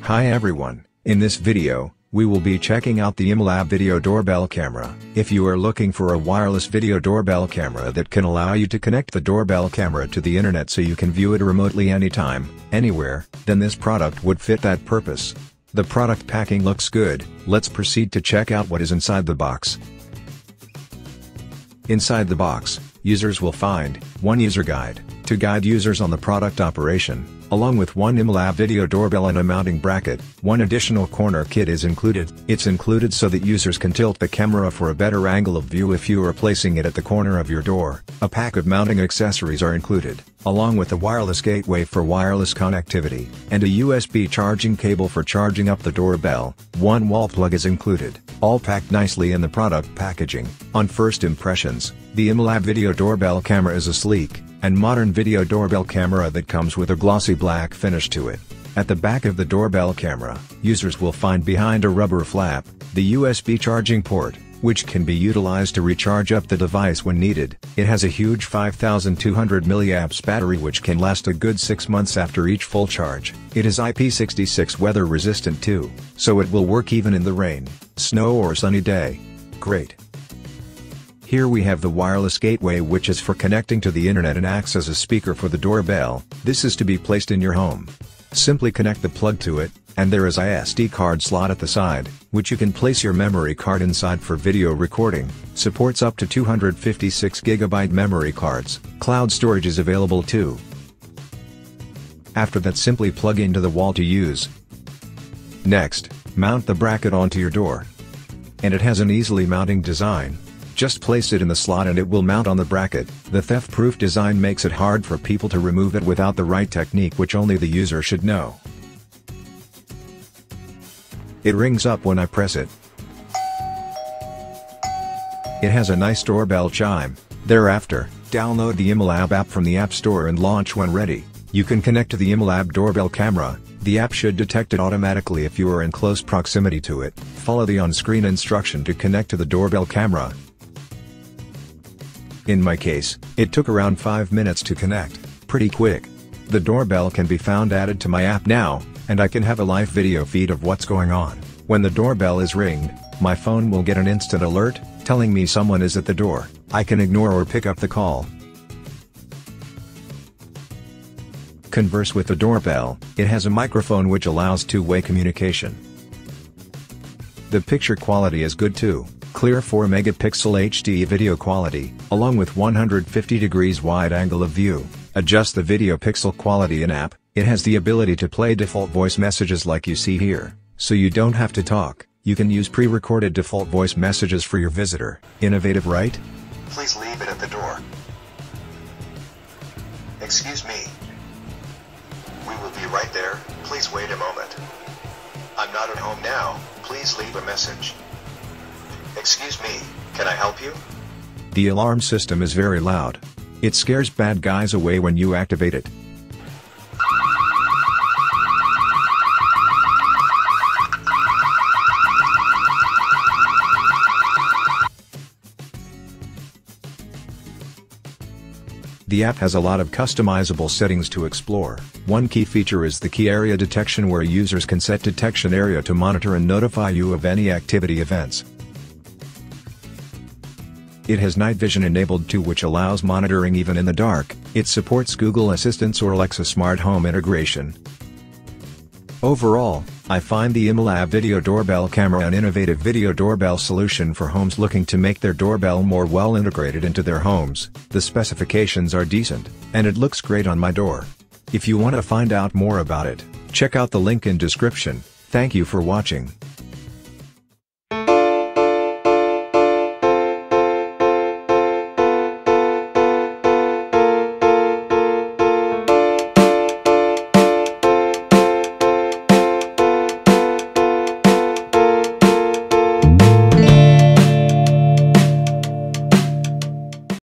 Hi everyone, in this video, we will be checking out the IMILAB Video Doorbell Camera. If you are looking for a wireless video doorbell camera that can allow you to connect the doorbell camera to the internet so you can view it remotely anytime, anywhere, then this product would fit that purpose. The product packing looks good. Let's proceed to check out what is inside the box. Inside the box, users will find one user guide to guide users on the product operation, along with one IMILAB video doorbell and a mounting bracket. One additional corner kit is included. It's included so that users can tilt the camera for a better angle of view if you are placing it at the corner of your door. A pack of mounting accessories are included, along with a wireless gateway for wireless connectivity, and a USB charging cable for charging up the doorbell. One wall plug is included, all packed nicely in the product packaging. On first impressions, the IMILAB Video Doorbell Camera is a sleek and modern video doorbell camera that comes with a glossy black finish to it. At the back of the doorbell camera, users will find behind a rubber flap, the USB charging port, which can be utilized to recharge up the device when needed. It has a huge 5200 mAh battery which can last a good 6 months after each full charge. It is IP66 weather resistant too, so it will work even in the rain, snow or sunny day. Great! Here we have the wireless gateway, which is for connecting to the internet and acts as a speaker for the doorbell. This is to be placed in your home. Simply connect the plug to it, and there is a SD card slot at the side, which you can place your memory card inside for video recording. Supports up to 256GB memory cards. Cloud storage is available too. After that, simply plug into the wall to use. Next, mount the bracket onto your door. And it has an easily mounting design. Just place it in the slot and it will mount on the bracket. The theft-proof design makes it hard for people to remove it without the right technique, which only the user should know. It rings up when I press it. It has a nice doorbell chime. Thereafter, download the IMILAB app from the App Store and launch when ready. You can connect to the IMILAB doorbell camera. The app should detect it automatically if you are in close proximity to it. Follow the on-screen instruction to connect to the doorbell camera. In my case, it took around 5 minutes to connect. Pretty quick. The doorbell can be found added to my app now, and I can have a live video feed of what's going on. When the doorbell is ringed, my phone will get an instant alert, telling me someone is at the door. I can ignore or pick up the call. Converse with the doorbell. It has a microphone which allows two-way communication. The picture quality is good too. Clear 4-megapixel HD video quality, along with 150 degrees wide angle of view. Adjust the video pixel quality in app. It has the ability to play default voice messages like you see here, so you don't have to talk. You can use pre-recorded default voice messages for your visitor. Innovative, right? Please leave it at the door. Excuse me. We will be right there. Please wait a moment. I'm not at home now. Please leave a message. Excuse me, can I help you? The alarm system is very loud. It scares bad guys away when you activate it. The app has a lot of customizable settings to explore. One key feature is the key area detection, where users can set detection area to monitor and notify you of any activity events. It has night vision enabled too, which allows monitoring even in the dark. It supports Google Assistant or Alexa smart home integration. Overall, I find the IMILAB Video Doorbell Camera an innovative video doorbell solution for homes looking to make their doorbell more well integrated into their homes. The specifications are decent, and it looks great on my door. If you want to find out more about it, check out the link in description. Thank you for watching.